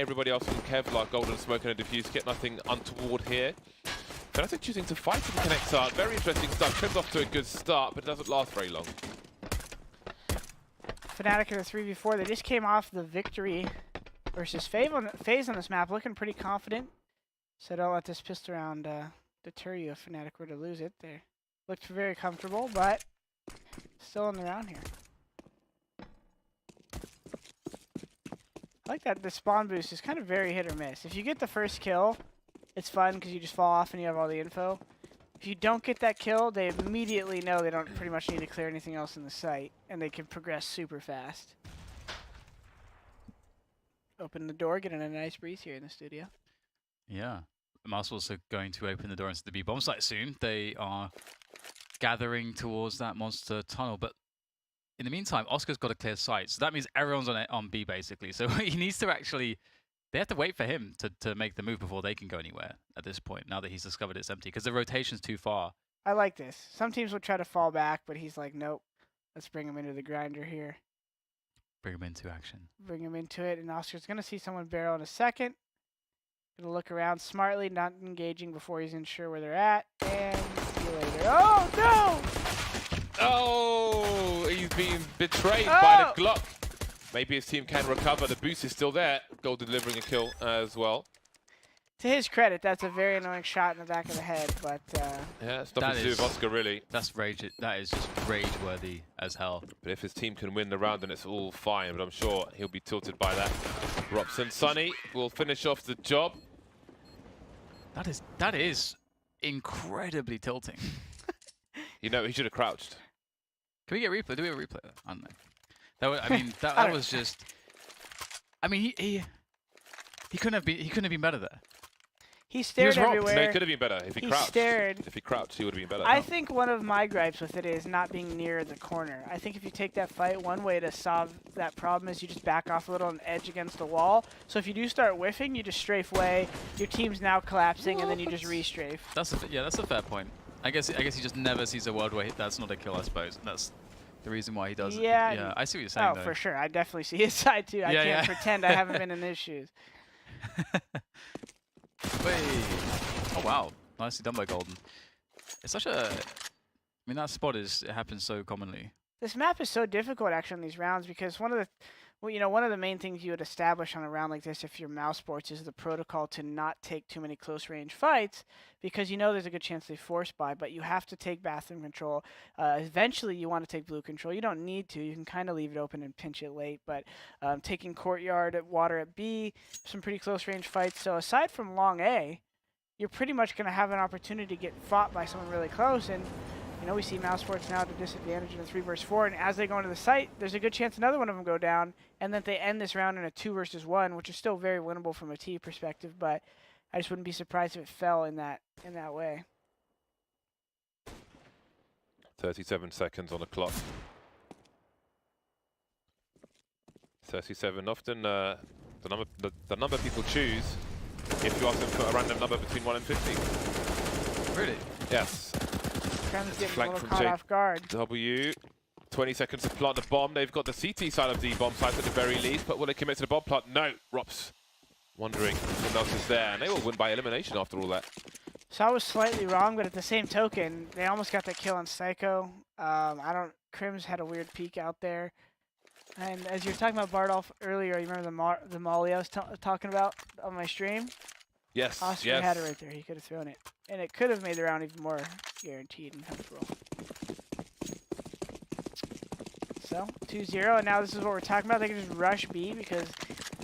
everybody else in Kevlar, Golden Smoke and a Diffuse Kit, nothing untoward here. Fnatic choosing to fight in the connector. Very interesting stuff. Trim's off to a good start, but it doesn't last very long. Fnatic in a 3v4. They just came off the victory versus FaZe on this map, looking pretty confident. So don't let this pistol round deter you if Fnatic were to lose it. They looked very comfortable, but still in the round here. I like that the spawn boost is kind of very hit or miss. If you get the first kill, it's fun because you just fall off and you have all the info. If you don't get that kill, they immediately know they don't pretty much need to clear anything else in the site, and they can progress super fast. Open the door, getting a nice breeze here in the studio. Yeah. Mousesports are going to open the door into the B bomb site soon. They are gathering towards that monster tunnel, but in the meantime, Oscar's got a clear sight, so that means everyone's on B basically. So he needs to actually, they have to wait for him to make the move before they can go anywhere at this point, now that he's discovered it's empty, because the rotation's too far. I like this. Some teams would try to fall back, but he's like, nope, let's bring him into the grinder here. Bring him into action. Bring him into it, and Oscar's going to see someone barrel in a second. Going to look around smartly, not engaging before he's unsure where they're at, and see you later. Oh, no! Oh, he's being betrayed by the Glock. Maybe his team can recover. The boost is still there. Gold delivering a kill as well. To his credit, that's a very annoying shot in the back of the head, but... yeah, it's nothing to do with Oscar, really. That's rage. That is just rage-worthy as hell. But if his team can win the round, then it's all fine. But I'm sure he'll be tilted by that. Robson Sunny will finish off the job. That is incredibly tilting. You know, he should have crouched. Can we get replay? Do we have a replay? I don't know. That was, I mean, that was just. I mean, he couldn't have been better there. He stared everywhere. No, he could have been better if he crouched. Stared. If he crouched, he would have been better. I think one of my gripes with it is not being near the corner. I think if you take that fight, one way to solve that problem is you just back off a little and edge against the wall. So if you do start whiffing, you just strafe away. Your team's now collapsing, and then you just re-strafe. That's a fair point. I guess he just never sees a world where that's not a kill. I suppose that's the reason why he does it. Yeah, I see what you're saying. Oh, though. For sure. I definitely see his side too. I can't pretend I haven't been in his shoes. Wait. Oh wow, nicely done by Golden. It's such a, I mean, that spot it happens so commonly. This map is so difficult actually in these rounds because one of the main things you would establish on a round like this if you're Mousesports is the protocol to not take too many close range fights because you know there's a good chance they force buy, but you have to take bathroom control. Eventually you want to take blue control. You don't need to. You can kind of leave it open and pinch it late, but taking courtyard at water at B, some pretty close range fights. So aside from long A, you're pretty much going to have an opportunity to get fought by someone really close, and you know, we see Mousesports now at a disadvantage in a 3 versus 4, and as they go into the site, there's a good chance another one of them go down, and that they end this round in a 2 versus 1, which is still very winnable from a T perspective, but I just wouldn't be surprised if it fell in that way. 37 seconds on the clock. 37. Often the number people choose if you ask them for a random number between 1 and 50. Really? Yes. Krem's getting a little caught off guard. W. 20 seconds to plant the bomb. They've got the CT side of the bomb site at the very least, but will they commit to the bomb plant? No. Rops wondering what else is there, and they will win by elimination after all that. So I was slightly wrong, but at the same token, they almost got that kill on Psycho. Krim's had a weird peek out there. And as you were talking about Bardolph earlier, you remember the molly I was talking about on my stream? Yes, Oscar had it right there. He could have thrown it. And it could have made the round even more guaranteed and comfortable. So, 2-0, and now this is what we're talking about. They can just rush B because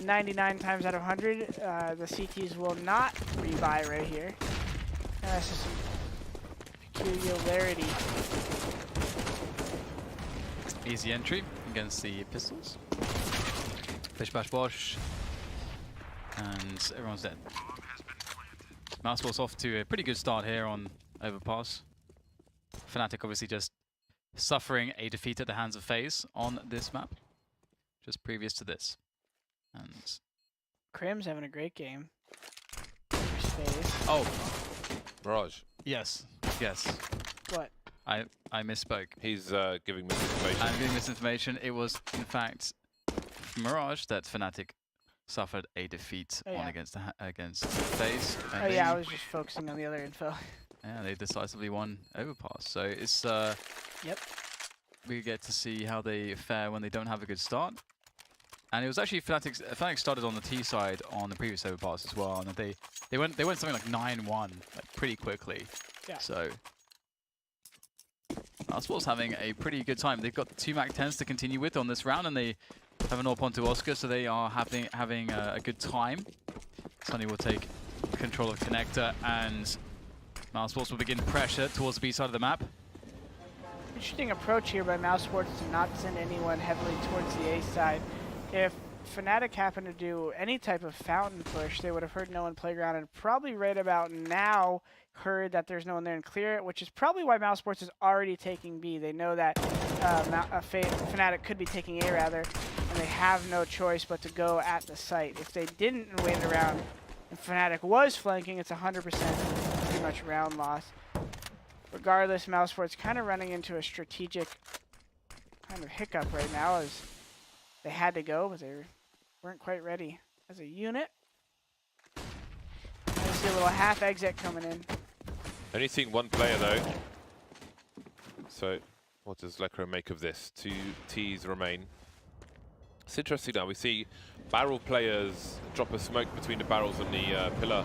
99 times out of 100, the CTs will not rebuy right here. And that's just some peculiarity. Easy entry against the pistols. Fish bash bosh. And everyone's dead. Mousesports off to a pretty good start here on Overpass. Fnatic obviously just suffering a defeat at the hands of FaZe on this map, just previous to this. And Krim's having a great game. FaZe. Oh, Mirage. yes, yes. What? I misspoke. He's giving misinformation. I'm giving misinformation. It was in fact Mirage that Fnatic suffered a defeat Oh, on yeah. against FaZe. Oh yeah, I was just focusing on the other info. Yeah, they decisively won Overpass. So it's Yep. we get to see how they fare when they don't have a good start. And it was actually Fnatic started on the T side on the previous Overpass as well, and they went something like 9-1 like pretty quickly. Yeah. So Mousesports having a pretty good time. They've got 2 Mac 10s to continue with on this round, and they have an AWP onto Oscar, so they are having a good time. Sunny will take control of Connector, and Mousesports will begin pressure towards the B side of the map. Interesting approach here by Mousesports to not send anyone heavily towards the A side. If Fnatic happened to do any type of fountain push, they would have heard no one playground and probably right about now heard that there's no one there and clear it, which is probably why Mousesports is already taking B. They know that Fnatic could be taking A rather, and they have no choice but to go at the site. If they didn't and waited around and Fnatic was flanking, it's 100% pretty much round loss. Regardless, Mousesports kind of running into a strategic kind of hiccup right now as they had to go, but they weren't quite ready as a unit. I see a little half exit coming in. Only seen one player though. So what does Lekro make of this? 2 Ts remain. It's interesting now. We see barrel players drop a smoke between the barrels and the pillar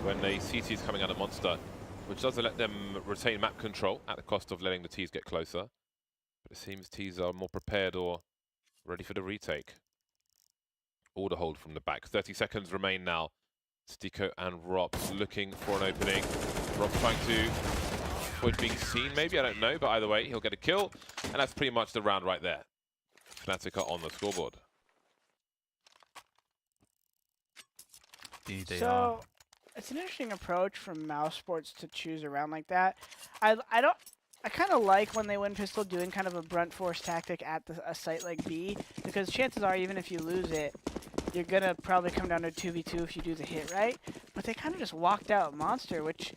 when a CT is coming out of Monster, which doesn't let them retain map control at the cost of letting the Ts get closer. But it seems Ts are more prepared or ready for the retake. Order hold from the back. 30 seconds remain now. Stico and Rops looking for an opening. Rops trying to avoid being seen, maybe, I don't know, but either way, he'll get a kill. And that's pretty much the round right there. Fnatic are on the scoreboard. So it's an interesting approach from Mousesports to choose a round like that. I kind of like when they win pistol doing kind of a brunt force tactic at a site like B, because chances are even if you lose it, you're gonna probably come down to 2v2 if you do the hit right. But they kind of just walked out Monster, which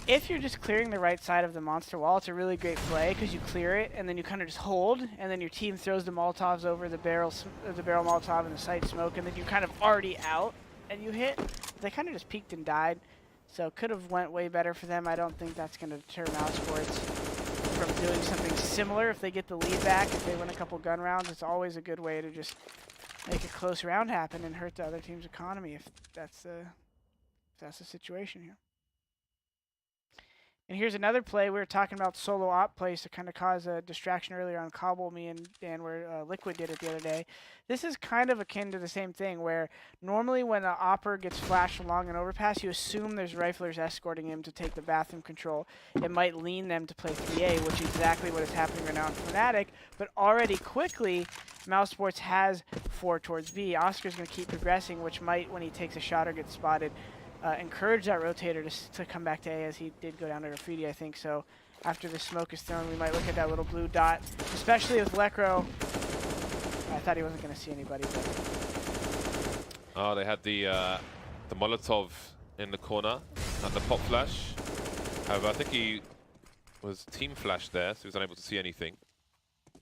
if you're just clearing the right side of the Monster wall, it's a really great play because you clear it and then you kind of just hold, and then your team throws the Molotovs over the barrel Molotov and the site smoke, and then you're kind of already out and you hit. They kind of just peeked and died. So could have went way better for them. I don't think that's going to deter Mousesports from doing something similar. If they get the lead back, if they win a couple gun rounds, it's always a good way to just make a close round happen and hurt the other team's economy if that's the situation here. And here's another play. We were talking about solo op plays to kind of cause a distraction earlier on Cobble, me and Dan, where Liquid did it the other day. This is kind of akin to the same thing, where normally when an opper gets flashed along an overpass, you assume there's riflers escorting him to take the bathroom control. It might lean them to play 3A, which is exactly what is happening right now in Fnatic. But already quickly, Mousesports has 4 towards B. Oscar's going to keep progressing, which might, when he takes a shot or gets spotted, encourage that rotator to come back to A, as he did go down to Graffiti, I think. So after the smoke is thrown, we might look at that little blue dot, especially with Lekro. I thought he wasn't going to see anybody. But Oh, they had the Molotov in the corner and the pop flash. However, I think he was team flashed there, so he was unable to see anything.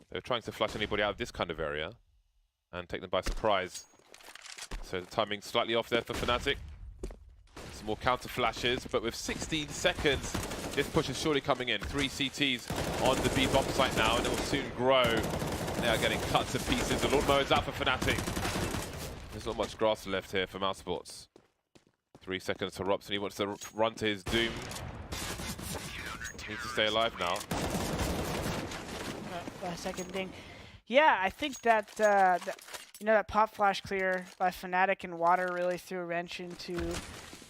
They were trying to flush anybody out of this kind of area and take them by surprise. So the timing's slightly off there for Fnatic. Some more counter flashes, but with 16 seconds, this push is surely coming in. 3 CTs on the B bomb site now, and it will soon grow. They are getting cut to pieces. The lawnmower is out for Fnatic. There's not much grass left here for Mousesports. 3 seconds for Robson. He wants to run to his doom. Needs to stay alive now. Last second ding. Yeah, I think that that pop flash clear by Fnatic and Water really threw a wrench into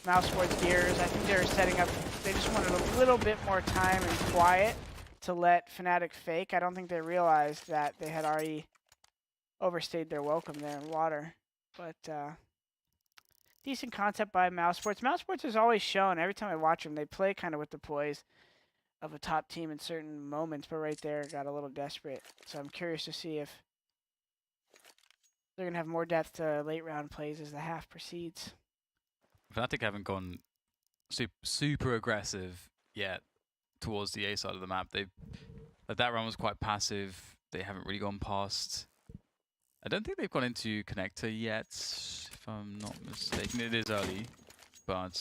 Mousesports' gears. I think they were setting up. They just wanted a little bit more time and quiet to let Fnatic fake. I don't think they realized that they had already overstayed their welcome there in Water. But decent concept by Mousesports. Mousesports has always shown, every time I watch them, they play kind of with the poise of a top team in certain moments, but right there got a little desperate. So I'm curious to see if they're going to have more depth to late round plays as the half proceeds. Fnatic haven't gone super aggressive yet towards the A side of the map. That run was quite passive. They haven't really gone past I don't think they've gone into connector yet, if I'm not mistaken. It is early, but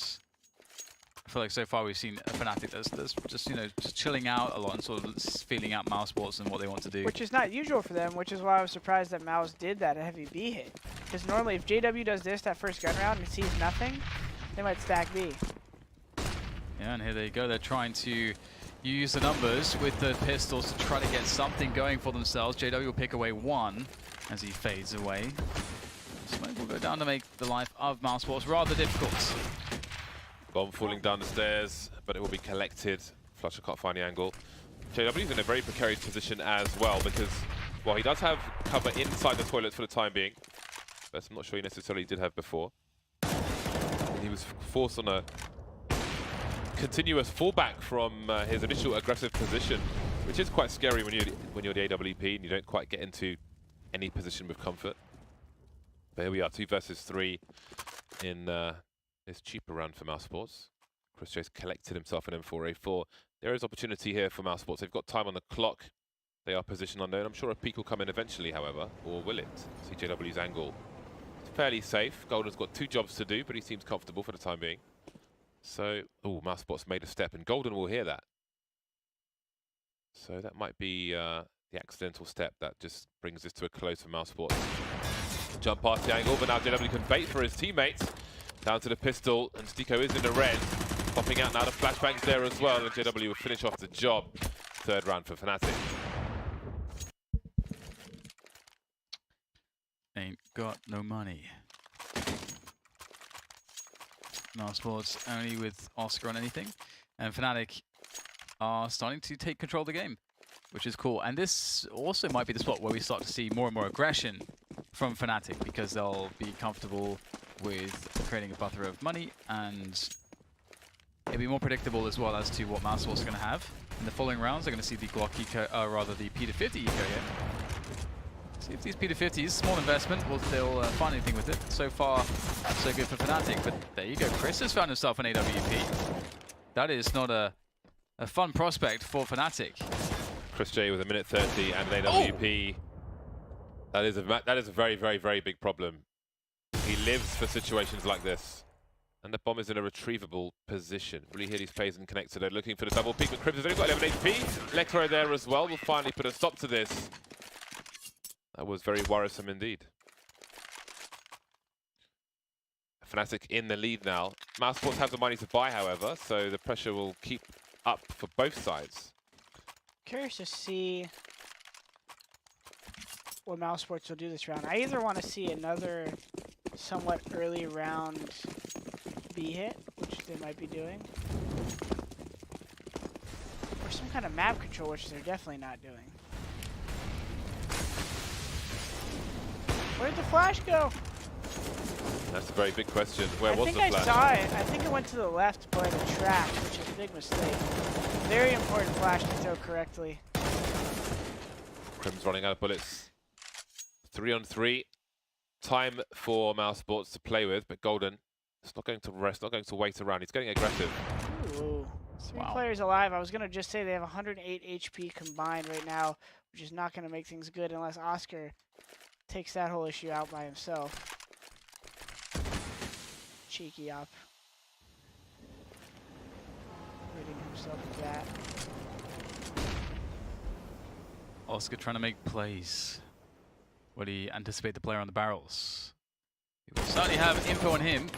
I feel like so far we've seen a Fnatic that's just, you know, just chilling out a lot and sort of feeling out Mousesports and what they want to do. Which is not usual for them, which is why I was surprised that Mouse did that, a heavy B hit. Because normally if JW does this that first gun round and sees nothing, they might stack B. Yeah, and here they go. They're trying to use the numbers with the pistols to try to get something going for themselves. JW will pick away one as he fades away. Smoke will go down to make the life of Mousesports rather difficult. Bomb falling down the stairs, but it will be collected. Flusher can't find the angle. JW's in a very precarious position as well because, well, he does have cover inside the toilets for the time being, but I'm not sure he necessarily did have before. And he was forced on a continuous fallback from his initial aggressive position, which is quite scary when you're the AWP and you don't quite get into any position with comfort. But here we are, 2 versus 3 in this cheaper round for Mousesports. Chris J's collected himself an M4A4. There is opportunity here for Mousesports. They've got time on the clock. They are position unknown. I'm sure a peek will come in eventually, however, or will it? CJW's angle. It's fairly safe. Golden's got 2 jobs to do, but he seems comfortable for the time being. So, oh, Mousesports made a step, and Golden will hear that. So that might be the accidental step that just brings this to a close for Mousesports. Jump past the angle, but now JW can bait for his teammates. Down to the pistol, and Stico is in the red. Popping out now, the flashbang's there as well, and JW will finish off the job. 3rd round for Fnatic. Ain't got no money. Mousesports only with Oscar on anything. And Fnatic are starting to take control of the game, which is cool. And this also might be the spot where we start to see more and more aggression from Fnatic, because they'll be comfortable with creating a buffer of money, and it'll be more predictable as well as to what Mousesports are going to have. In the following rounds, they're going to see the Glock eco, rather the P250 eco here. See if these P250s, small investment, they'll find anything with it. So far, so good for Fnatic, but there you go. Chris has found himself an AWP. That is not a fun prospect for Fnatic. Chris J with a minute 30 and an AWP. Oh. That is a very, very, very big problem. He lives for situations like this. And the bomb is in a retrievable position. Really hear these plays and connected. They're looking for the double peek, but Cribs has only got 11 HP. Lecro there as well will finally put a stop to this. That was very worrisome indeed. Fnatic in the lead now. Mousesports have the money to buy, however, so the pressure will keep up for both sides. Curious to see what Mousesports will do this round. I either want to see another somewhat early round B hit, which they might be doing, or some kind of map control, which they're definitely not doing. Where'd the flash go? That's a very big question. Where was the flash? I think I saw it. I think it went to the left by the track, which is a big mistake. Very important flash to throw correctly. Crim's running out of bullets. 3 on 3. Time for Mousesports to play with, but Golden is not going to rest, not going to wait around. He's getting aggressive. Ooh. 3 players alive. I was going to just say they have 108 HP combined right now, which is not going to make things good unless Oscar takes that whole issue out by himself. Cheeky up. Ridding himself of that. Oscar trying to make plays. Will he anticipate the player on the barrels? He will certainly have info on him.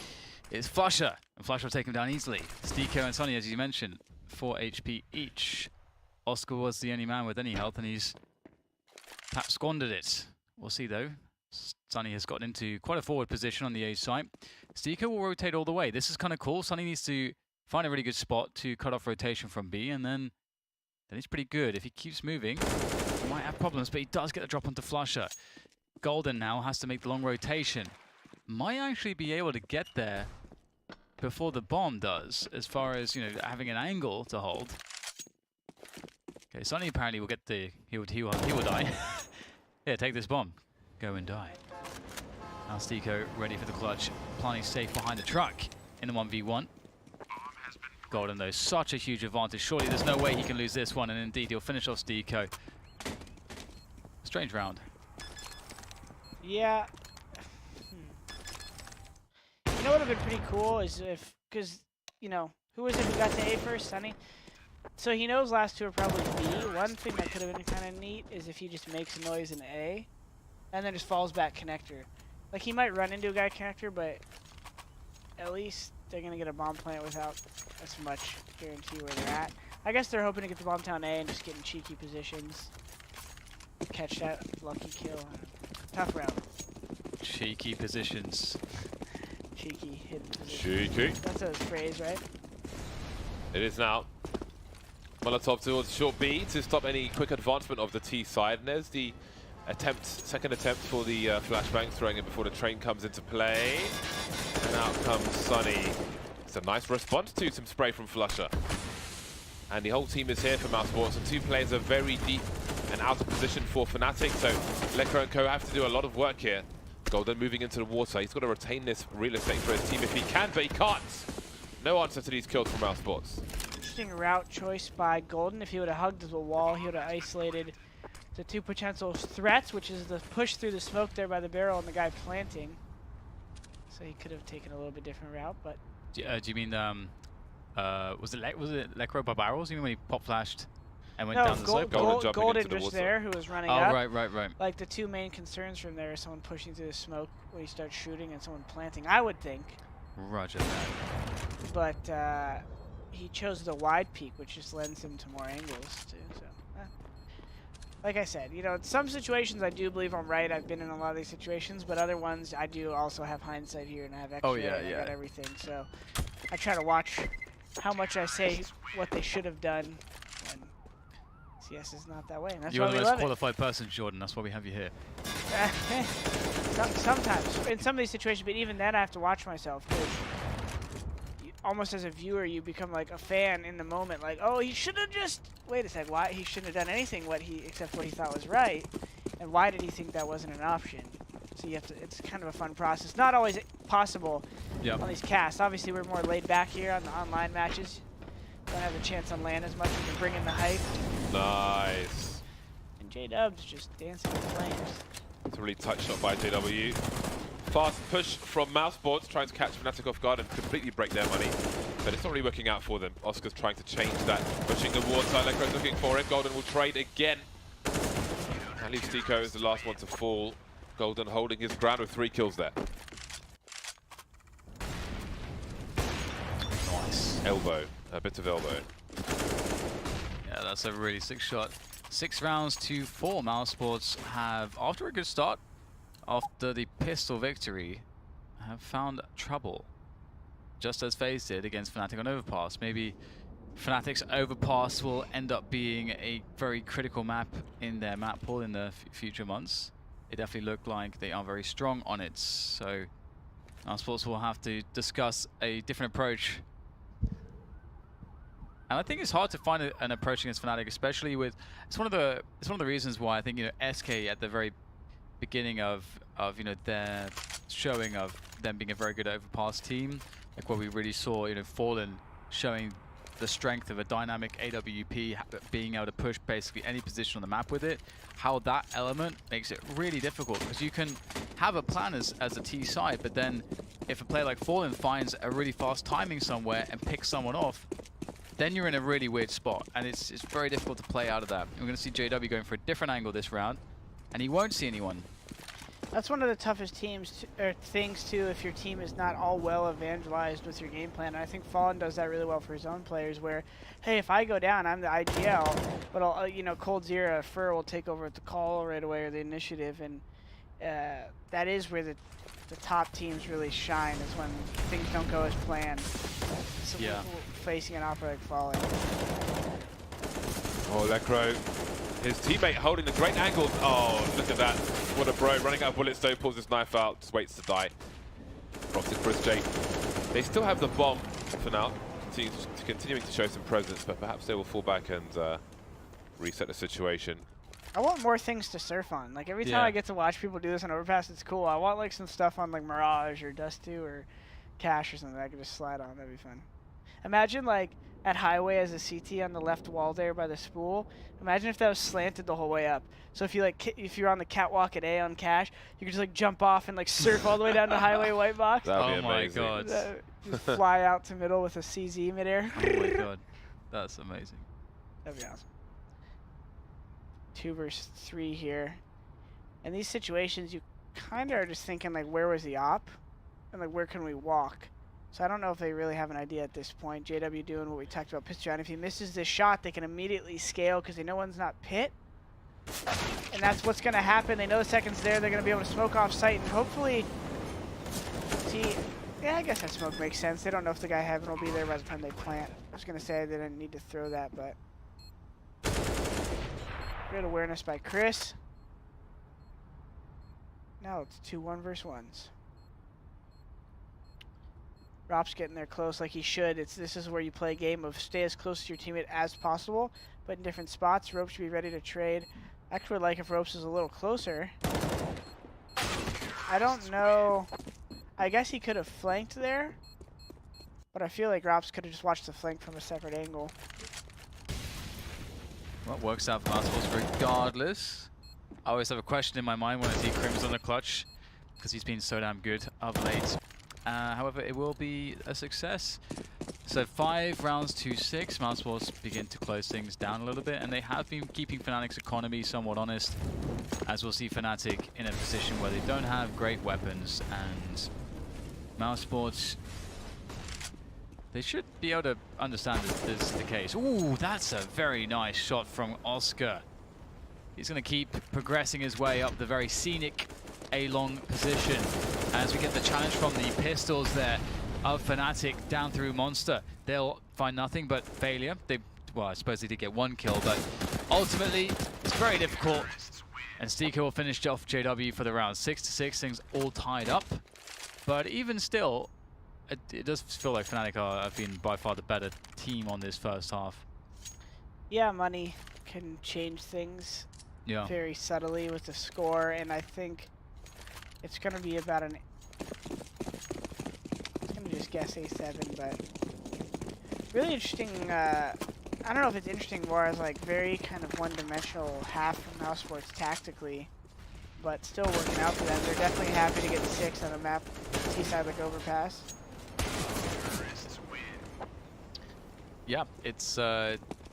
It's Flusher, and Flusher will take him down easily. Stico and Sonny, as you mentioned, 4 HP each. Oscar was the only man with any health, and he's perhaps squandered it. We'll see, though. Sonny has gotten into quite a forward position on the A site. Stico will rotate all the way. This is kind of cool. Sonny needs to find a really good spot to cut off rotation from B, and then he's pretty good. If he keeps moving, he might have problems, but he does get the drop onto Flusher. Golden now has to make the long rotation. Might actually be able to get there before the bomb does, as far as, you know, having an angle to hold. Okay, Sonny apparently will get the... He will die. Here, take this bomb. Go and die. Now Stico ready for the clutch. Planning safe behind the truck in the 1v1. Golden, though, such a huge advantage. Surely there's no way he can lose this one, and indeed he'll finish off Stico. Strange round. Yeah. You know what would have been pretty cool is if, because, you know, who was it who got to A first? Sunny? So he knows last two are probably B. One thing that could have been kind of neat is if he just makes a noise in A and then just falls back connector. Like, he might run into a guy connector, but at least they're going to get a bomb plant without as much guarantee where they're at. I guess they're hoping to get the bomb down A and just get in cheeky positions. Catch that lucky kill. Tough round. Cheeky positions. Cheeky hidden positions. Cheeky. That's a phrase, right? It is now. Molotov towards short B to stop any quick advancement of the T side. And there's the attempt, second attempt for the flashbang, throwing it before the train comes into play. And out comes Sunny. It's a nice response to some spray from Flusher. And the whole team is here for Mousesports, and two players are very deep and out of position for Fnatic, so Lekro and Co have to do a lot of work here. Golden moving into the water. He's got to retain this real estate for his team if he can, but he can't. No answer to these kills from Mousesports. Interesting route choice by Golden. If he would have hugged the wall, he would have isolated the two potential threats, which is the push through the smoke there by the barrel and the guy planting. So he could have taken a little bit different route, but... Do you mean, was it Lekro by barrels? You mean when he pop flashed and went down the slope? Golden just there, who was running up. Oh, right. Like, the two main concerns from there is someone pushing through the smoke when he starts shooting and someone planting, I would think. Roger that. But he chose the wide peak, which just lends him to more angles, too. So, like I said, you know, in some situations I do believe I'm right. I've been in a lot of these situations, but other ones I do also have hindsight here and I have extra. And I got everything. So I try to watch how much I say what they should have done. And ECS is not that way, and that's You're why we the love most qualified person, Jordan. That's why we have you here. Sometimes in some of these situations, but even then I have to watch myself. Almost as a viewer, you become like a fan in the moment. Like, oh, he should have just wait a sec. Why he shouldn't have done anything except what he thought was right, and why did he think that wasn't an option? So you have to. It's kind of a fun process. Not always possible on these casts. Obviously, we're more laid back here on the online matches. Don't have a chance on LAN as much. We can bring in the hype. Nice. And J-Dub's just dancing with flames. It's a really tight shot by JW. Fast push from Mousesports, trying to catch Fnatic off guard and completely break their money. But it's not really working out for them. Oscar's trying to change that. Pushing the water, Lekro's looking for him. Golden will trade again. At least Deco is the last one to fall. Golden holding his ground with 3 kills there. Nice. Elbow, a bit of elbow. Yeah, that's a really sick shot. 6 rounds to 4. Mousesports have, after a good start, after the pistol victory, have found trouble. Just as FaZe did against Fnatic on Overpass. Maybe Fnatic's Overpass will end up being a very critical map in their map pool in the future months. It definitely looked like they are very strong on it. So Mousesports will have to discuss a different approach. And I think it's hard to find an approach against Fnatic, especially with it's one of the reasons why I think, you know, SK at the very beginning of you know, their showing of them being a very good Overpass team, like what we really saw, you know, Fallen showing the strength of a dynamic AWP, being able to push basically any position on the map with it, how that element makes it really difficult, because you can have a plan as a T side, but then if a player like Fallen finds a really fast timing somewhere and picks someone off, then you're in a really weird spot, and it's very difficult to play out of that. And we're going to see JW going for a different angle this round, and he won't see anyone. That's one of the toughest things too, if your team is not all well evangelized with your game plan. And I think Fallen does that really well for his own players, where, hey, if I go down, I'm the IGL, but I'll, you know, Cold Zero, Fur will take over at the call right away, or the initiative, and that is where the top teams really shine, is when things don't go as planned. So yeah. Facing an opera like Fallen. Oh, Lekro. His teammate holding the great angle. Oh, look at that. What a bro. Running out of bullets though, pulls his knife out, just waits to die. Frosted for his Jake. They still have the bomb for now, continuing to show some presence, but perhaps they will fall back and reset the situation. I want more things to surf on. Like, every time I get to watch people do this on Overpass, it's cool. I want like some stuff on like Mirage or Dust 2 or Cash or something that I could just slide on. That'd be fun. Imagine like at highway as a CT on the left wall there by the spool. Imagine if that was slanted the whole way up. So if you like, if you're on the catwalk at A on cash, you could just like jump off and like surf all the way down to highway white box. That would be Oh my amazing. god. Just fly out to middle with a CZ midair. Oh my god. That's amazing. That'd be awesome. 2 versus 3 here. In these situations, you kind of are just thinking like, where was the op, and like where can we walk? So I don't know if they really have an idea at this point. JW doing what we talked about, Pistol. If he misses this shot, they can immediately scale because they know one's not pit. And that's what's going to happen. They know the second's there. They're going to be able to smoke off site and hopefully see. Yeah, I guess that smoke makes sense. They don't know if the guy heaven will be there by the time they plant. I was going to say they didn't need to throw that, but great awareness by Chris. Now it's 2 1 versus 1s. Rop's getting there close like he should. This is where you play a game of stay as close to your teammate as possible, but in different spots. Ropes should be ready to trade. I actually would like if Ropes is a little closer. I don't know. I guess he could have flanked there, but I feel like Ropes could have just watched the flank from a separate angle. Well, it works out for Mousesports regardless. I always have a question in my mind when I see Crims on the clutch, because he's been so damn good of late. However, it will be a success. So 5 rounds to 6, Mousesports begin to close things down a little bit, and they have been keeping Fnatic's economy somewhat honest, as we'll see Fnatic in a position where they don't have great weapons, and Mousesports, they should be able to understand that this is the case. Ooh, that's a very nice shot from Oscar. He's going to keep progressing his way up the very scenic A-long position as we get the challenge from the pistols there of Fnatic down through Monster. They'll find nothing but failure. Well, I suppose they did get 1 kill, but ultimately it's very difficult. And Stika will finish off JW for the round. 6-6, things all tied up. But even still, it does feel like Fnatic have been by far the better team on this first half. Yeah, money can change things very subtly with the score, and I think it's going to be about an... I'm going to just guess A7, but really interesting. I don't know if it's interesting more as like very kind of one-dimensional half from Mousesports tactically, but still working out for them. They're definitely happy to get 6 on a map T-side like Overpass. Yeah, it's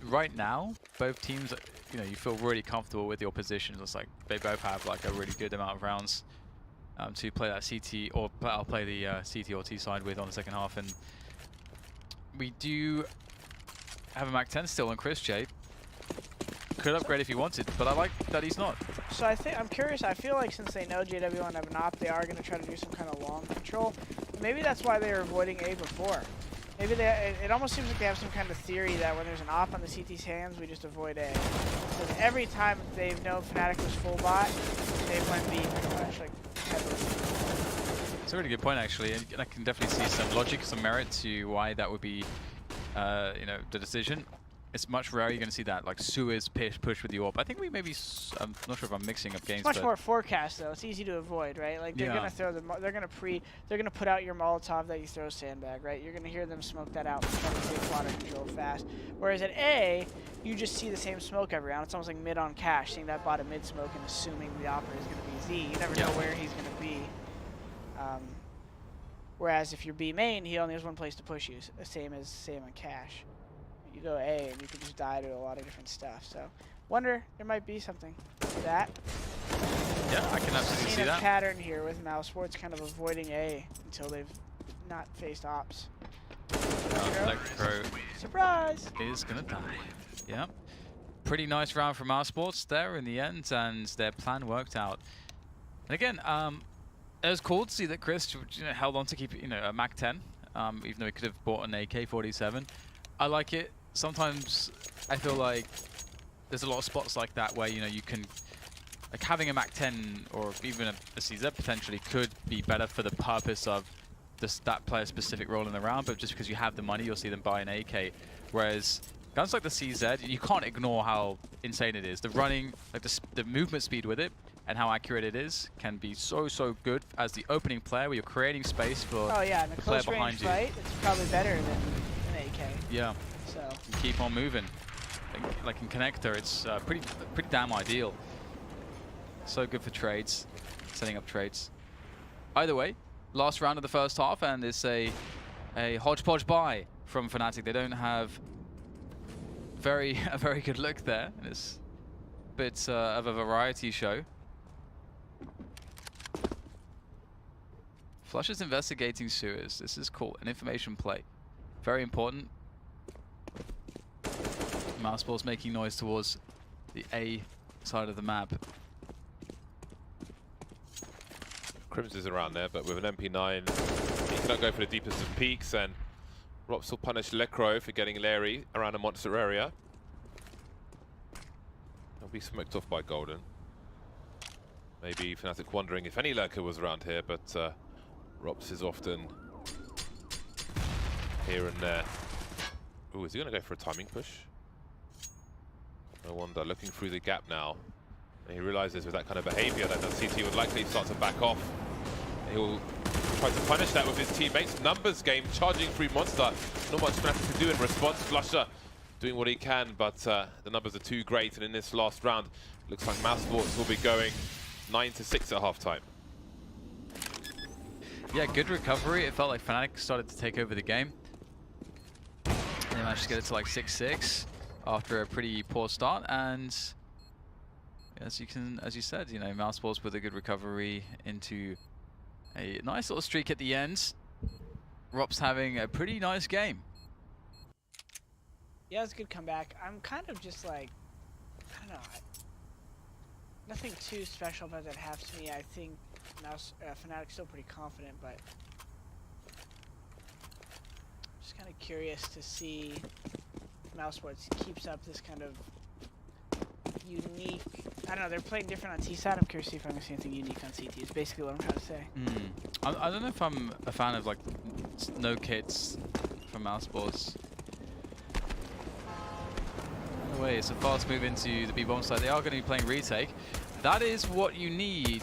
right now both teams, you know, you feel really comfortable with your positions. It's like they both have like a really good amount of rounds to play that CT, or I'll play the CT or T side with on the second half. And we do have a Mac 10 still on Chris J. Could upgrade if he wanted, but I like that he's not. So I'm curious. I feel like since they know JW won't have an op, they are going to try to do some kind of long control. Maybe that's why they were avoiding A before. Maybe it almost seems like they have some kind of theory that when there's an op on the CT's hands, we just avoid A. Because every time they've known Fnatic was full bot, they've went B pretty much, like heavily. It's a really good point, actually, and I can definitely see some logic, some merit to why that would be, you know, the decision. It's much rarer you're going to see that, like, Suez push with the AWP. I think we maybe, I'm not sure if I'm mixing up games. It's much more forecast, though. It's easy to avoid, right? Like, they're going to throw they're going to put out your Molotov that you throw sandbag, right? You're going to hear them smoke that out, trying to take water control fast. Whereas at A, you just see the same smoke every round. It's almost like mid on cash, seeing that bottom mid smoke and assuming the operator is going to be Z. You never know where he's going to be. Whereas if you're B main, he only has one place to push you, same on cash. You go A and you can just die to a lot of different stuff. So, wonder there might be something to that. Yeah, I can absolutely see that. A pattern here with Mousesports kind of avoiding A until they've not faced ops. Electro surprise is gonna die. Yeah, pretty nice round from Mousesports there in the end, and their plan worked out. And again, it was cool to see that Chris, held on to keep, a Mac 10, even though he could have bought an AK-47. I like it. Sometimes I feel like there's a lot of spots like that where, you can, like having a Mac 10 or even a CZ potentially could be better for the purpose of that player's specific role in the round, but just because you have the money, you'll see them buy an AK. Whereas guns like the CZ, you can't ignore how insane it is. The running, like the movement speed with it, and how accurate it is can be so good as the opening player where you're creating space for the the player close behind range you. Fight, it's probably better than an K. Yeah. So Keep on moving. Like in connector, it's pretty damn ideal. So good for trades, setting up trades. Either way, last round of the first half, and it's a hodgepodge buy from Fnatic. They don't have a very good look there. And it's a bit of a variety show. Flush is investigating sewers. This is cool. An information play. Very important. Mousesports making noise towards the A side of the map. Crims is around there, but with an MP9, he cannot go for the deepest of peaks, and Rops will punish Lecro for getting Larry around a monster area. He'll be smoked off by Golden. Maybe Fnatic wondering if any lurker was around here, but Rops is often here and there. Ooh, is he going to go for a timing push? No wonder, looking through the gap now. And he realizes with that kind of behavior that the CT would likely start to back off. He'll try to punish that with his teammates. Numbers game, charging through Monster. Not much Fnatic to do in response. Flusher doing what he can, but the numbers are too great. And in this last round, looks like Mousesports will be going 9-6 at halftime. Yeah, good recovery. It felt like Fnatic started to take over the game. They managed to get it to like 6-6 after a pretty poor start, and as you said, you know, Mousesports with a good recovery into a nice little streak at the end. Rops having a pretty nice game. yeah, it's a good comeback. I'm kind of just like, I don't know, nothing too special about that half to me. I think Fnatic's still pretty confident, but just kind of curious to see if Mousesports keeps up this kind of unique. I don't know, they're playing different on T side. I'm curious to see if I'm going to see anything unique on CT. Is basically what I'm trying to say. I don't know if I'm a fan of like no kits from Mousesports. Anyway, it's a fast move into the B-bomb side. They are going to be playing retake. That is what you need.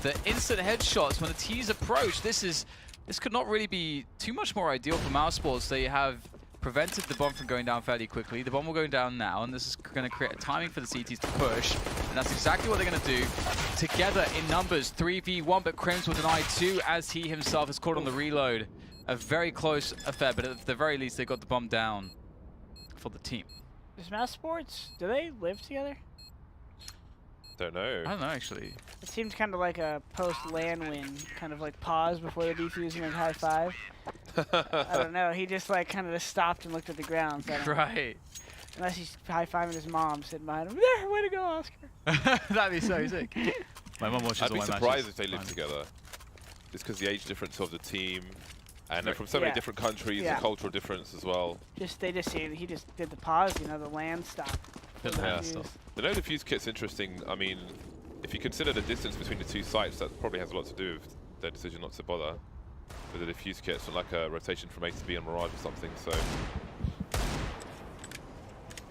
The instant headshots when the T's approach. This could not really be too much more ideal for Mousesports. They have prevented the bomb from going down fairly quickly. The bomb will go down now, and this is going to create a timing for the CTs to push. And that's exactly what they're going to do. Together in numbers, 3v1, but Crims will deny 2 as he himself is caught on the reload. A very close affair, but at the very least, they got the bomb down for the team. Does Mousesports, do they live together? Don't know. I don't know, actually. It seems kind of like a post-LAN win, kind of like pause before the defusing and high five. I don't know, he just like kind of just stopped and looked at the ground. So Right. Unless he's high-fiving his mom sitting behind him. There, way to go, Oscar. That'd be so sick. My mom watches I'd all be my surprised matches. if they lived together. Just because the age difference of the team, and they're Right. from so many Yeah. different countries, Yeah. the cultural difference as well. He just did the pause, you know, the land stop. Did the land stop. The no defuse kit's interesting. I mean, if you consider the distance between the two sites, that probably has a lot to do with their decision not to bother with the defuse kit. It's not like a rotation from A to B on Mirage or something. So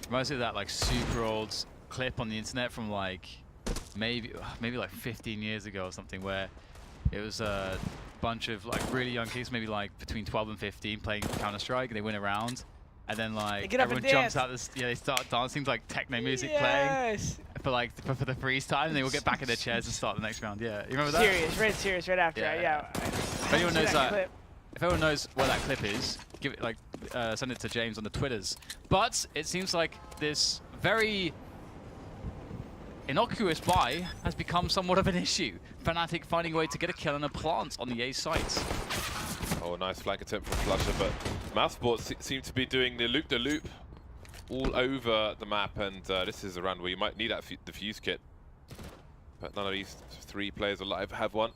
Reminds me of that like super old clip on the internet from like maybe like 15 years ago or something, where it was a bunch of like really young kids, maybe like between 12 and 15, playing Counter-Strike. They win a round, and then like get up everyone and jumps dance. out this. Yeah, they start dancing to like techno music playing Yes. for like for the freeze time, and they will get back in their chairs and start the next round. Yeah, you remember that? Serious, right after. Yeah. Yeah. If anyone knows that, if anyone knows where that clip is, give it like send it to James on the Twitters. But it seems like this very innocuous buy has become somewhat of an issue. Fnatic finding a way to get a kill and a plant on the A site. oh, nice flank attempt from Flusher, but Mousesports seem to be doing the loop all over the map, and this is a round where you might need that defuse kit. But none of these 3 players alive have one.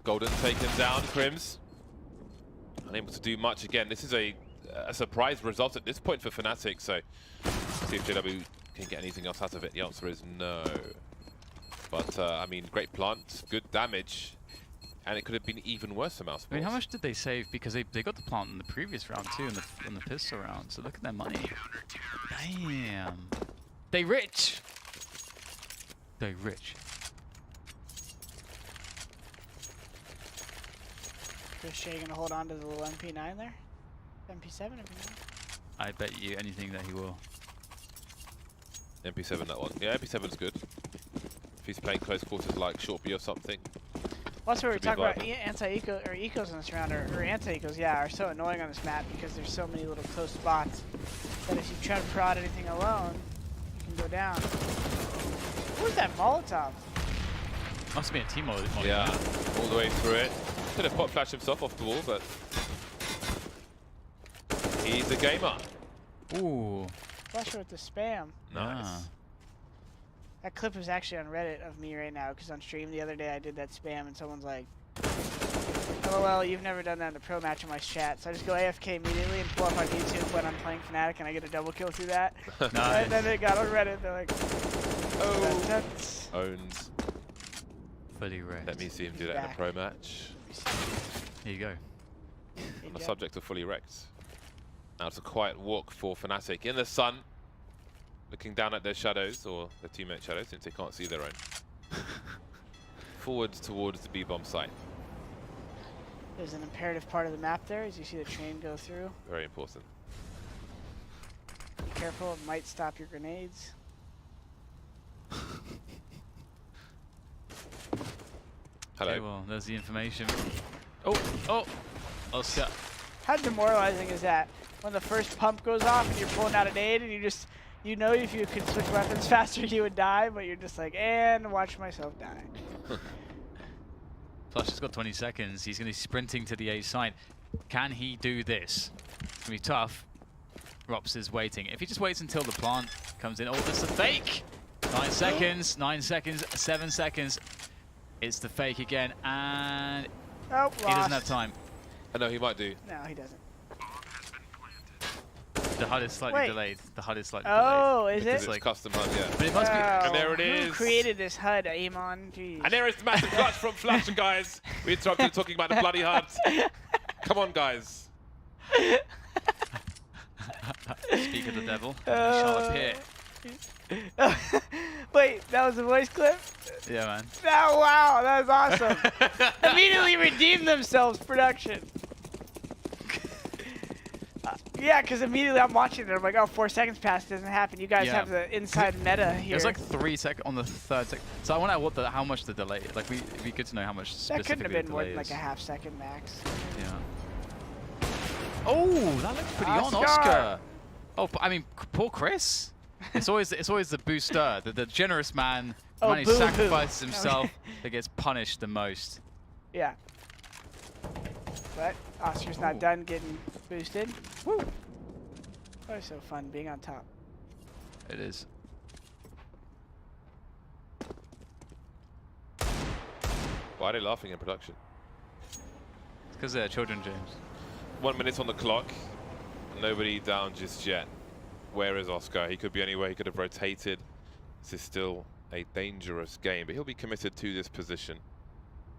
Golden taken down, Crims unable to do much again. This is a surprise result at this point for Fnatic, so see if JW can get anything else out of it. The answer is no. But I mean, great plant, good damage, and it could have been even worse for Mousesports. I mean, how much did they save? Because they got the plant in the previous round too, in the pistol round. So look at their money. Damn. They rich. They rich. Chris Shea gonna hold on to the little MP9 there? MP7 if you know. I bet you anything that he will. MP7 that one. Yeah, MP7's good. If he's playing close quarters like Short B or something. Also, we were Could be talking about viable. anti-eco or ecos in this round, or anti-ecos, yeah, are so annoying on this map because there's so many little close spots that if you try to prod anything alone, you can go down. What was that Molotov? Must be a team mode. Yeah, all the way through it. Could have pop flashed himself off the wall, but he's a gamer. Ooh. Flusher with the spam. Nice. Yeah. That clip is actually on Reddit of me right now because on stream the other day I did that spam and someone's like, LOL, you've never done that in a pro match in my chat. So I just go AFK immediately and pull up on YouTube when I'm playing Fnatic and I get a double kill through that. Nice. And then they got on Reddit, they're like, Oh, that's owns. Fully wrecked. Let me see him do that in a pro match. Here you go. On the subject of fully wrecked. Now it's a quiet walk for Fnatic in the sun, looking down at their shadows, or their teammate shadows, since they can't see their own. Forwards towards the B-bomb site. There's an imperative part of the map there as you see the train go through. Very important. Be careful, it might stop your grenades. Hello. Okay, well, there's the information. Oh, Oscar. How demoralizing is that? When the first pump goes off and you're pulling out a nade and you know if you could switch weapons faster you would die, but you're just like, and watch myself die. Flush has got 20 seconds. He's going to be sprinting to the A side. Can he do this? It's going to be tough. Rops is waiting. If he just waits until the plant comes in. Oh, that's a fake! 9 seconds, 9 seconds, 7 seconds. It's the fake again, and Oh, he doesn't have time. I know he might do. No, he doesn't. The HUD is slightly Wait. delayed. The HUD is slightly Oh, is Because it? it's like- custom HUD, yeah. delayed. But it must be. Oh, And there it Who is. created this HUD, Amon? Jeez. And there is the massive clutch from Flash, guys. We interrupted talking about the bloody HUDs. Come on, guys. Speak of the devil. We shall appear. Wait, that was a voice clip? Yeah, man. Oh, wow, that was awesome. Immediately redeemed themselves, production. Yeah, because immediately I'm watching it. I'm like, oh, 4 seconds passed, doesn't happen. You guys Yeah. have the inside meta here. It was like 3 seconds on the 3rd second. So I wonder how much the delay. Like it'd be good to know how much that specifically couldn't have been the more delay than like is. a half second max. Yeah. Oh, that looked pretty on, Oscar. Oscar. Oh, I mean, poor Chris. It's always the booster, the generous man, the Oh, man who boo-hoo. sacrifices himself that gets punished the most. Yeah. But Oscar's not Ooh. done getting boosted. Woo! That was so fun being on top. It is. Why are they laughing in production? It's because they're children, James. 1 minute on the clock. Nobody down just yet. Where is Oscar? He could be anywhere. He could have rotated. This is still a dangerous game, but he'll be committed to this position.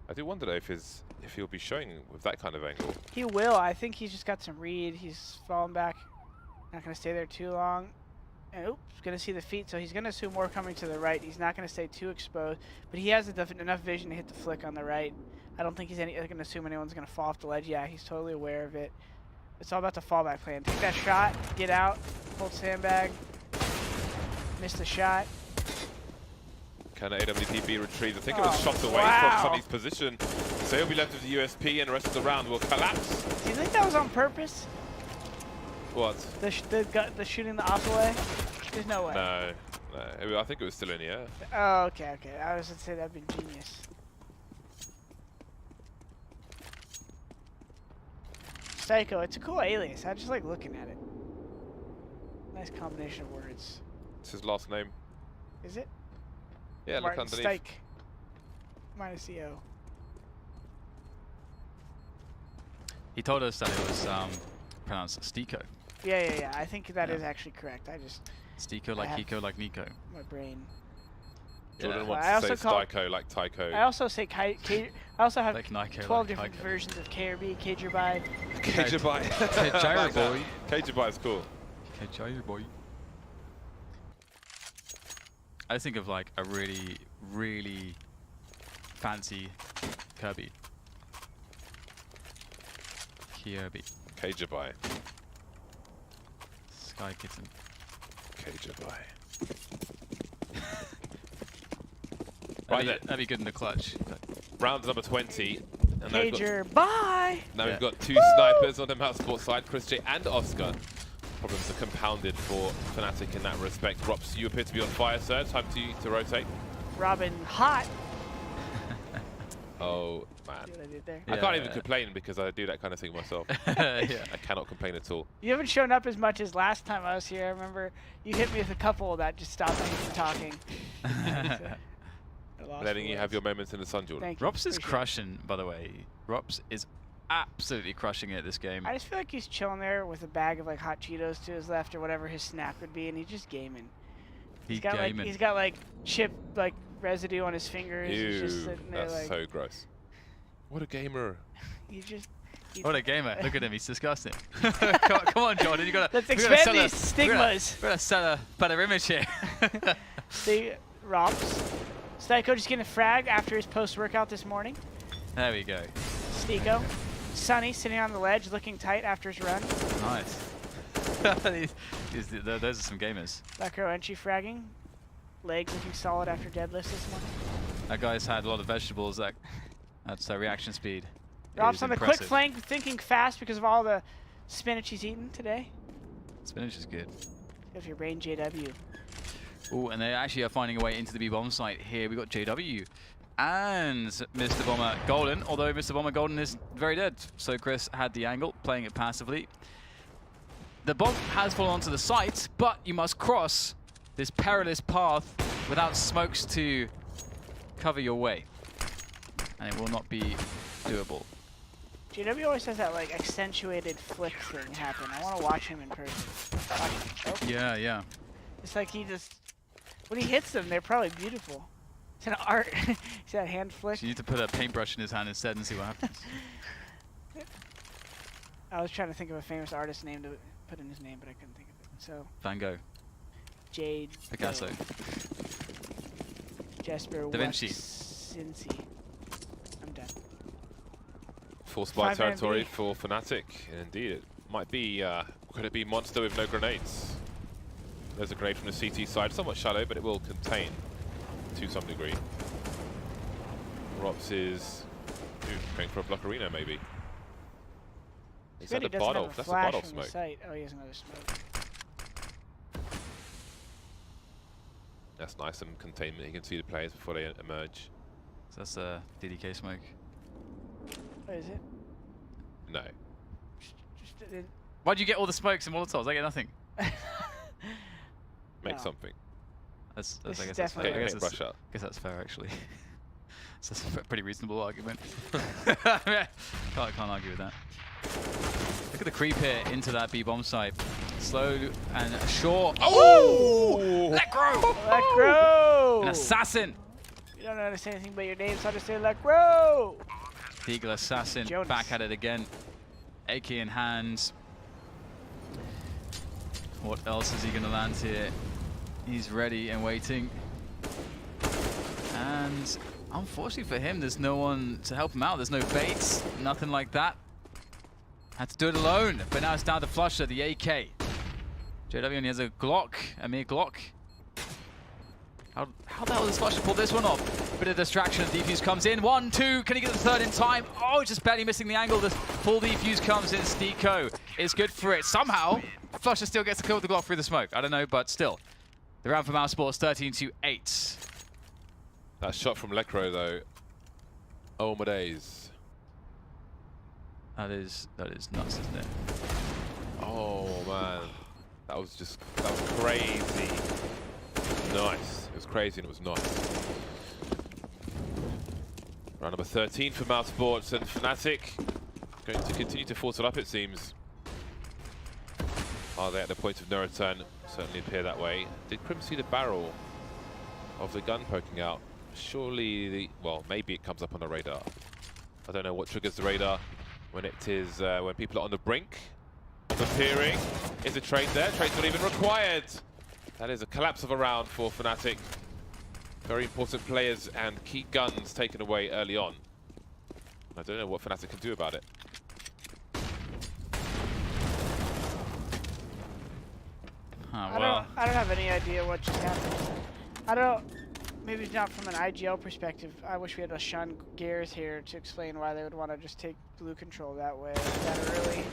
I do wonder though if he'll be showing with that kind of angle. He will. I think he's just got some read. He's falling back. Not going to stay there too long. And oops, going to see the feet, so he's going to assume more coming to the right. He's not going to stay too exposed, but he has enough vision to hit the flick on the right. I don't think he's going to assume anyone's going to fall off the ledge. Yeah, he's totally aware of it. It's all about the fallback plan. Take that shot, get out, hold sandbag, miss the shot. Can AWP be retrieved? I think it was Oh, shot away wow. from Sonny's position. So he'll be left with the USP and the rest of the round will collapse. Do you think that was on purpose? What? The shooting the op away? There's no way. No. I think it was still in the air. Oh, okay, okay. I was going to say that'd be genius. Psycho, it's a cool alias. I just like looking at it. Nice combination of words. It's his last name. Is it? Yeah, look Martin underneath. Stike. Minus the O. He told us that it was pronounced Stiko. Yeah. I think that is Yeah. actually correct. I just, Stiko like have- Kiko like Nico. my brain. Jordan Yeah. wants I to also say call- Styko like Tycho. I also say I also have Like Nico 12 like different Tycho. versions of KRB, Kagerby. Cageaby. Gyro boy. Cageaby is cool. Okay, Gyro boy. I think of like a really, really fancy Kirby. Kirby. Cageaby. Sky Kitten. Cage by. That'd be good in the clutch. Round number 20. And now Cager, bye! we've got two snipers on the Mousesports side, Chris J and Oscar. Problems are compounded for Fnatic in that respect. Rops, you appear to be on fire, sir. Time to rotate. Robin, hot! Oh, man. See what I did there? I can't even complain because I do that kind of thing myself. Yeah. I cannot complain at all. You haven't shown up as much as last time I was here. I remember you hit me with a couple that just stopped me from talking. Letting you have your moments in the sun, Jordan. Thank you. Rops is Appreciate crushing, by the way. Rops is absolutely crushing it this game. I just feel like he's chilling there with a bag of like hot Cheetos to his left or whatever his snack would be, and he's just gaming. He's got like chip like residue on his fingers. He's just Ew, sitting there that's like so gross. What a gamer. What a gamer. Look at him, he's disgusting. come on, Jordan, you gotta... Let's expand these stigmas. We're gonna set a better image here. See, Rops. Styko just getting a frag after his post-workout this morning. There we go. Stiko. Sunny sitting on the ledge looking tight after his run. Nice. Those are some gamers. Back row entry fragging. Legs looking solid after deadlifts this morning. That guy's had a lot of vegetables. That's reaction speed. Rops on the quick flank, thinking fast because of all the spinach he's eaten today. Spinach is good. Good for your brain, JW. Oh, and they actually are finding a way into the B-bomb site here. We got JW and Mr. Bomber Golden, although Mr. Bomber Golden is very dead. So Chris had the angle, playing it passively. The bomb has fallen onto the site, but you must cross this perilous path without smokes to cover your way. And it will not be doable. JW always has that like accentuated flick thing happen. I want to watch him in person. Oh. Yeah. It's like he just, when he hits them, they're probably beautiful. It's an art. See that hand flick? So you need to put a paintbrush in his hand instead and see what happens. I was trying to think of a famous artist's name to put in his name, but I couldn't think of it. So Van Gogh. Jade. Picasso. Jasper. Da Vinci. Cincy. I'm done. Full spy 5 man territory B. for Fnatic. Indeed, it might be, could it be Monster with no grenades? There's a grenade from the CT side, somewhat shallow, but it will contain to some degree. Rops is going for a block arena, maybe. Is that a bottle? That's a bottle smoke. Oh, he has another smoke. That's nice, some containment. You can see the players before they emerge. So that's a DDK smoke. What is it? No. Why'd you get all the smokes and Molotovs? I get nothing. Make No. something. I This guess is that's fair. definitely- Brush up. I guess that's fair, actually. So that's a pretty reasonable argument. can't argue with that. Look at the creep here into that B-bomb site. Slow and sure. Oh! Let grow! Let grow! An assassin! You don't understand anything but your name, so I just say let grow! Deagle assassin Jonas. back at it again. AK in hand. What else is he going to land here? He's ready and waiting. And unfortunately for him, there's no one to help him out. There's no baits, nothing like that. Had to do it alone, but now it's down to Flusher, the AK. JW only has a Glock, a mere Glock. How the hell does Flusher pull this one off? Bit of distraction, defuse comes in. 1, 2, can he get the third in time? Oh, just barely missing the angle. The full defuse comes in. Stiko is good for it. Somehow, Flusher still gets to kill the Glock through the smoke. I don't know, but still. The round for Mousesports, 13-8. That shot from Lekro, though. Oh my days. That is nuts, isn't it? Oh man, that was crazy. Nice. It was crazy and it was nice. Round number 13 for Mousesports, and Fnatic going to continue to force it up, it seems. Are they at the point of no return? Certainly appear that way. Did Crim see the barrel of the gun poking out? Surely well, maybe it comes up on the radar. I don't know what triggers the radar when it is when people are on the brink of appearing. Is a trade there? Trade's not even required. That is a collapse of a round for Fnatic. Very important players and key guns taken away early on. I don't know what Fnatic can do about it. well. I don't have any idea what just happened. I don't. Maybe not from an IGL perspective. I wish we had a Sean Gears here to explain why they would want to just take blue control that way, that early.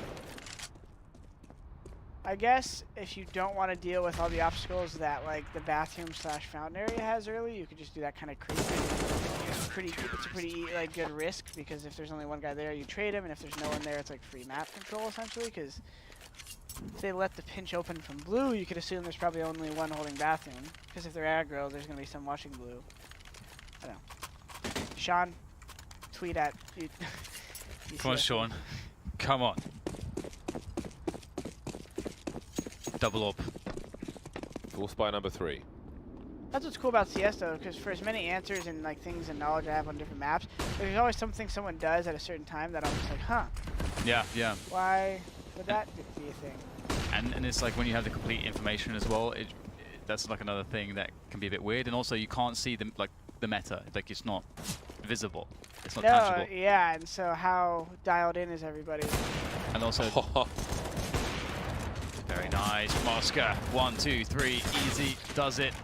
I guess if you don't want to deal with all the obstacles that like the bathroom / fountain area has early, you could just do that kind of creep. It's a pretty like good risk because if there's only one guy there, you trade him, and if there's no one there, it's like free map control essentially. Because if they let the pinch open from blue, you could assume there's probably only one holding bathroom. Because if they're aggro, there's gonna be some watching blue. I don't know. Sean, tweet at you. Come on, Sean. Come on. Double up. Force by number 3. That's what's cool about CS though, because for as many answers and like things and knowledge I have on different maps, there's always something someone does at a certain time that I'm just like, huh? Yeah, yeah. Why would that be a thing? And it's like when you have the complete information as well, that's like another thing that can be a bit weird. And also you can't see the meta, like it's not visible, it's not tangible. Yeah, and so how dialed in is everybody? And also, very nice, Mosca. 1, 2, 3, easy, does it.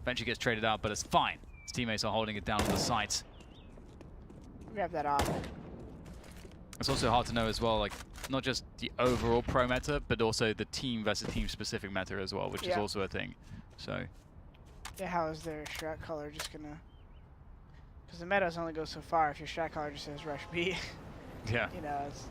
Eventually gets traded out, but it's fine. His teammates are holding it down on the site. Grab that off. It's also hard to know as well, like not just the overall pro meta, but also the team versus team specific meta as well, which is also a thing. So. Yeah, how is their strat caller just gonna? Because the metas only go so far. If your strat caller just says rush B. Yeah. You know, it's.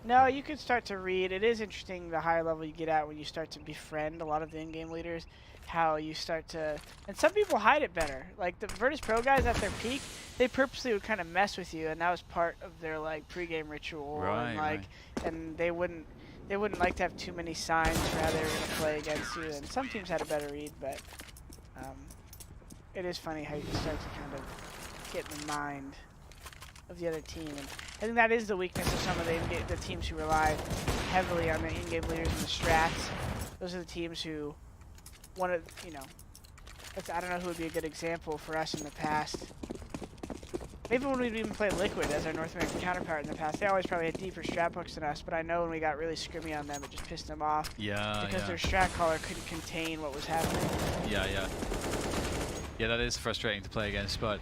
No, you could start to read. It is interesting the higher level you get at when you start to befriend a lot of the in-game leaders. How you start to, and some people hide it better. Like the Virtus Pro guys at their peak, they purposely would kind of mess with you, and that was part of their like pregame ritual. Right, and like, and they wouldn't like to have too many signs for how they were gonna play against you. And some teams had a better read, but it is funny how you can start to kind of get in the mind of the other team. And I think that is the weakness of some of the teams who rely heavily on the in-game leaders and the strats. Those are the teams who want to, you know, I don't know who would be a good example for us in the past. Maybe when we'd even played Liquid as our North American counterpart in the past, they always probably had deeper strat books than us, but I know when we got really scrimmy on them, it just pissed them off. Yeah, because their strat caller couldn't contain what was happening. Yeah, yeah. Yeah, that is frustrating to play against, but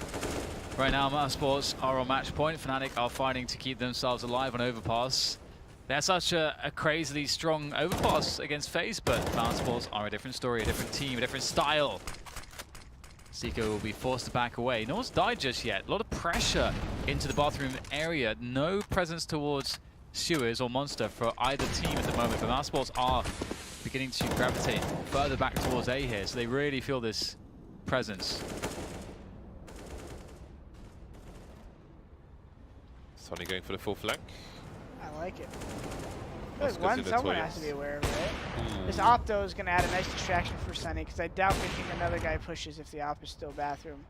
right now Mousesports are on match point. Fnatic are fighting to keep themselves alive on Overpass. They're such a crazily strong Overpass against FaZe, but Mousesports are a different story, a different team, a different style. Seiko will be forced to back away. No one's died just yet. A lot of pressure into the bathroom area. No presence towards sewers or monster for either team at the moment, but Mousesports are beginning to gravitate further back towards A here, so they really feel this presence. Sonny going for the full flank. I like it. That's One someone has to be aware of it, right? This Opto is going to add a nice distraction for Sunny, because I doubt they think another guy pushes if the Op is still bathroom.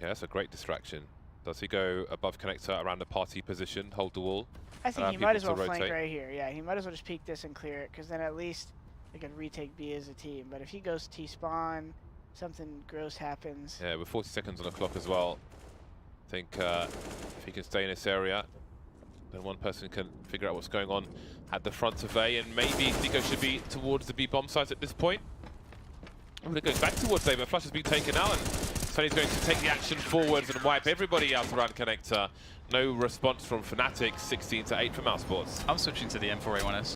Yeah, that's a great distraction. Does he go above connector around the party position, hold the wall? I think he might as well flank right here. Yeah, he might as well just peek this and clear it, because then at least they can retake B as a team. But if he goes T-spawn, something gross happens. Yeah, with 40 seconds on the clock as well. I think if he can stay in this area, then one person can figure out what's going on at the front of A, and maybe Nico should be towards the B bomb site at this point. Oh, they're going back towards A, but Flush has been taken out, and Sonny's going to take the action forwards and wipe everybody out around connector. No response from Fnatic, 16-8 for Mousesports. I'm switching to the M4A1S.